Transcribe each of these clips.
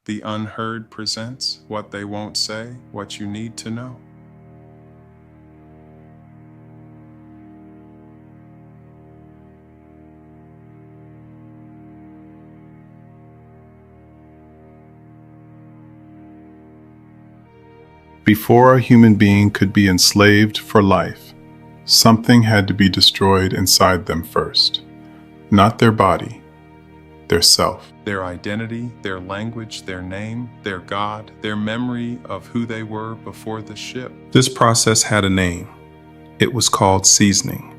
The Unheard presents What They Won't Say, What You Need to Know. Before a human being could be enslaved for life, something had to be destroyed inside them first. Not their body, their self. Their identity, their language, their name, their God, their memory of who they were before the ship. This process had a name. It was called seasoning.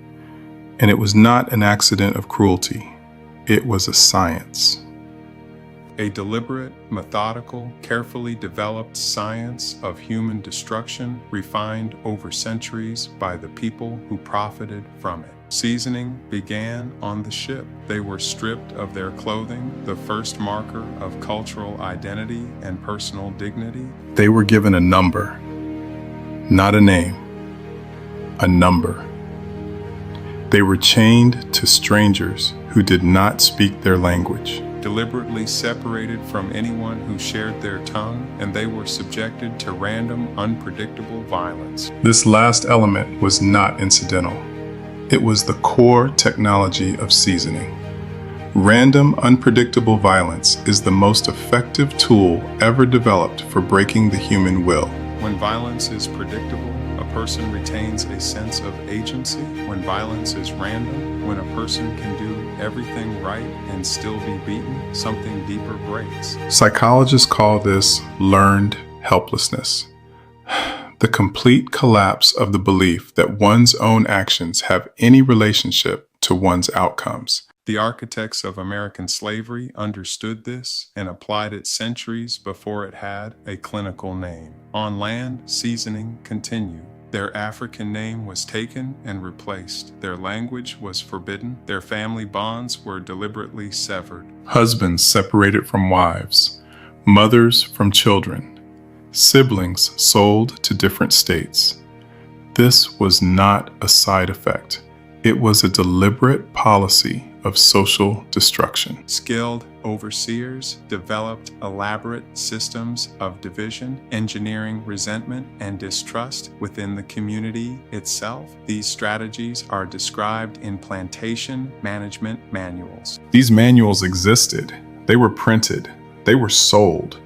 And it was not an accident of cruelty. It was a science. A deliberate, methodical, carefully developed science of human destruction refined over centuries by the people who profited from it. Seasoning began on the ship. They were stripped of their clothing, the first marker of cultural identity and personal dignity. They were given a number, not a name, a number. They were chained to strangers who did not speak their language. Deliberately separated from anyone who shared their tongue, and they were subjected to random, unpredictable violence. This last element was not incidental. It was the core technology of seasoning. Random, unpredictable violence is the most effective tool ever developed for breaking the human will. When violence is predictable, a person retains a sense of agency. When violence is random, when a person can do everything right and still be beaten, something deeper breaks. Psychologists call this learned helplessness. The complete collapse of the belief that one's own actions have any relationship to one's outcomes. The architects of American slavery understood this and applied it centuries before it had a clinical name. On land, seasoning continued. Their African name was taken and replaced. Their language was forbidden. Their family bonds were deliberately severed. Husbands separated from wives, mothers from children, siblings sold to different states. This was not a side effect. It was a deliberate policy of social destruction. Skilled overseers developed elaborate systems of division, engineering resentment and distrust within the community itself. These strategies are described in plantation management manuals. These manuals existed. They were printed. They were sold.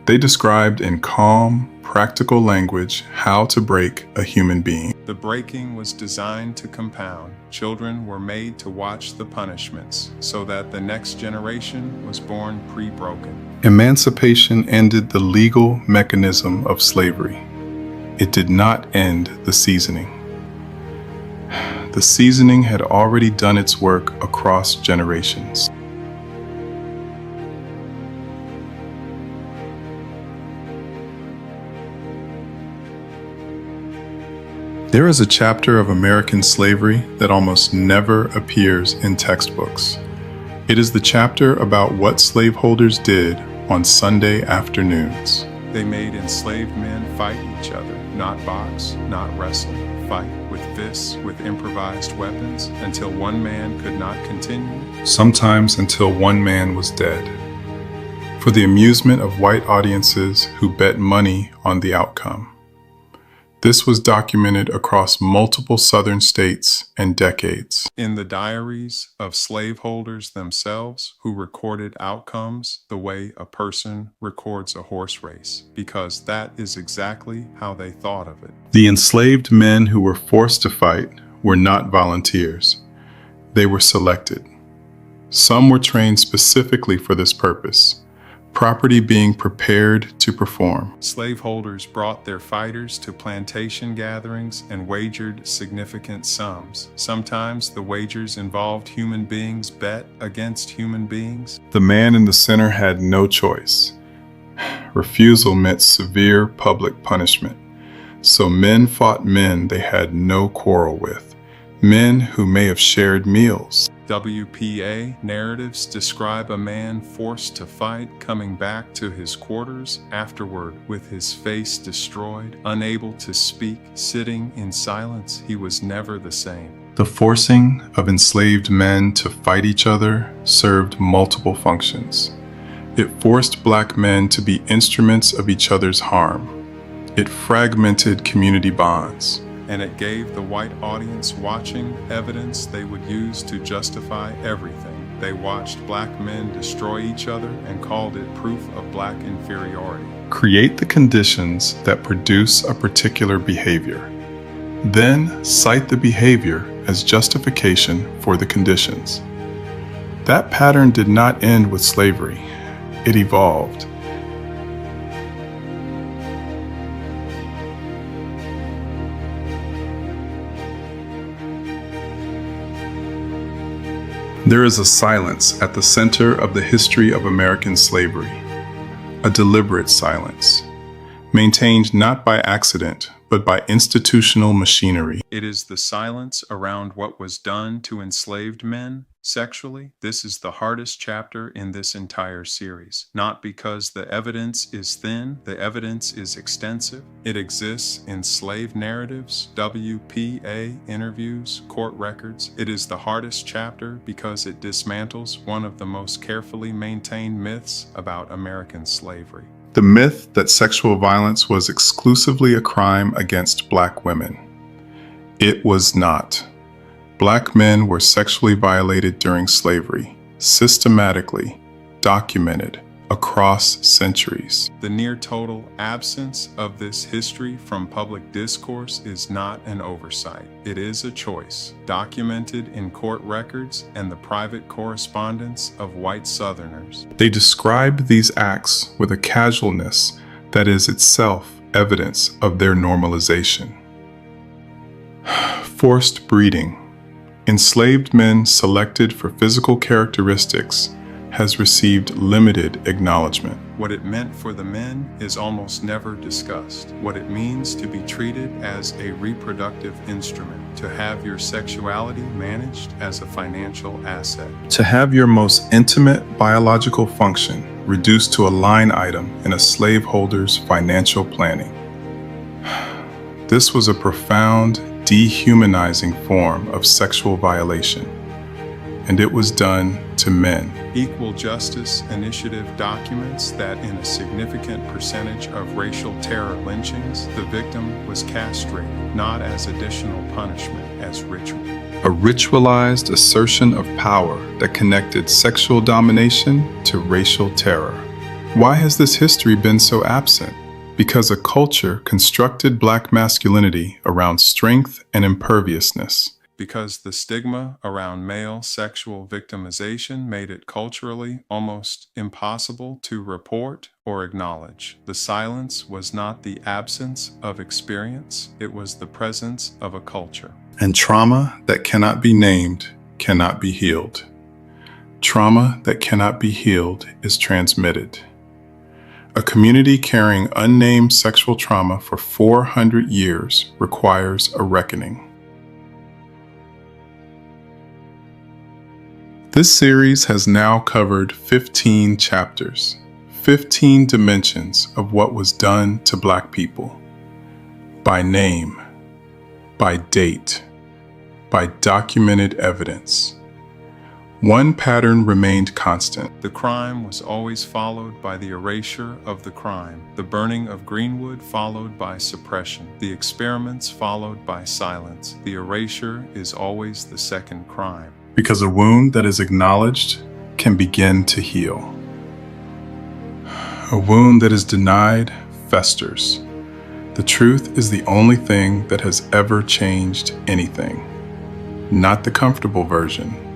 They described in calm, practical language how to break a human being. The breaking was designed to compound. Children were made to watch the punishments so that the next generation was born pre-broken. Emancipation ended the legal mechanism of slavery. It did not end the seasoning. The seasoning had already done its work across generations. There is a chapter of American slavery that almost never appears in textbooks. It is the chapter about what slaveholders did on Sunday afternoons. They made enslaved men fight each other, not box, not wrestle, fight with fists, with improvised weapons, until one man could not continue. Sometimes until one man was dead. For the amusement of white audiences who bet money on the outcome. This was documented across multiple southern states and decades. In the diaries of slaveholders themselves who recorded outcomes the way a person records a horse race, because that is exactly how they thought of it. The enslaved men who were forced to fight were not volunteers. They were selected. Some were trained specifically for this purpose. Property being prepared to perform. Slaveholders brought their fighters to plantation gatherings and wagered significant sums. Sometimes the wagers involved human beings bet against human beings. The man in the center had no choice. Refusal meant severe public punishment. So men fought men they had no quarrel with. Men who may have shared meals. WPA narratives describe a man forced to fight coming back to his quarters afterward with his face destroyed, unable to speak, sitting in silence. He was never the same. The forcing of enslaved men to fight each other served multiple functions. It forced Black men to be instruments of each other's harm. It fragmented community bonds. And it gave the white audience watching evidence they would use to justify everything. They watched Black men destroy each other and called it proof of Black inferiority. Create the conditions that produce a particular behavior. Then cite the behavior as justification for the conditions. That pattern did not end with slavery. It evolved. There is a silence at the center of the history of American slavery, a deliberate silence, maintained not by accident, but by institutional machinery. It is the silence around what was done to enslaved men sexually. This is the hardest chapter in this entire series. Not because the evidence is thin, the evidence is extensive. It exists in slave narratives, WPA interviews, court records. It is the hardest chapter because it dismantles one of the most carefully maintained myths about American slavery. The myth that sexual violence was exclusively a crime against Black women. It was not. Black men were sexually violated during slavery, systematically, documented, across centuries. The near total absence of this history from public discourse is not an oversight. It is a choice, documented in court records and the private correspondence of white Southerners. They describe these acts with a casualness that is itself evidence of their normalization. Forced breeding. Enslaved men selected for physical characteristics has received limited acknowledgement. What it meant for the men is almost never discussed. What it means to be treated as a reproductive instrument, to have your sexuality managed as a financial asset. To have your most intimate biological function reduced to a line item in a slaveholder's financial planning. This was a profound, dehumanizing form of sexual violation, and it was done to men. Equal Justice Initiative documents that in a significant percentage of racial terror lynchings, the victim was castrated, not as additional punishment, as ritual. A ritualized assertion of power that connected sexual domination to racial terror. Why has this history been so absent? Because a culture constructed Black masculinity around strength and imperviousness. Because the stigma around male sexual victimization made it culturally almost impossible to report or acknowledge. The silence was not the absence of experience, it was the presence of a culture. And trauma that cannot be named cannot be healed. Trauma that cannot be healed is transmitted. A community carrying unnamed sexual trauma for 400 years requires a reckoning. This series has now covered 15 chapters, 15 dimensions of what was done to Black people. By name, by date, by documented evidence. One pattern remained constant. The crime was always followed by the erasure of the crime, the burning of Greenwood followed by suppression, the experiments followed by silence. The erasure is always the second crime. Because a wound that is acknowledged can begin to heal. A wound that is denied festers. The truth is the only thing that has ever changed anything. Not the comfortable version,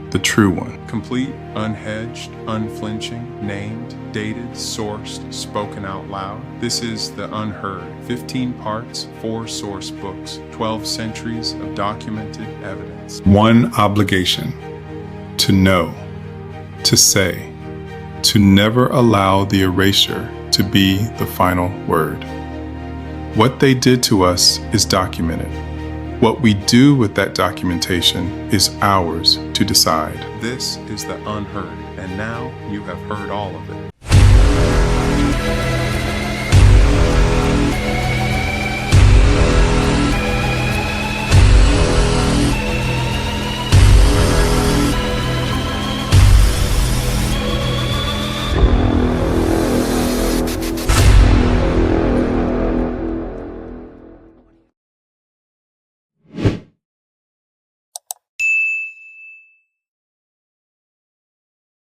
the true one. Complete, unhedged, unflinching, named, dated, sourced, spoken out loud. This is the Unheard. 15 parts, 4 source books, 12 centuries of documented evidence. One obligation: to know, to say, to never allow the erasure to be the final word. What they did to us is documented. What we do with that documentation is ours to decide. This is the Unheard, and now you have heard all of it.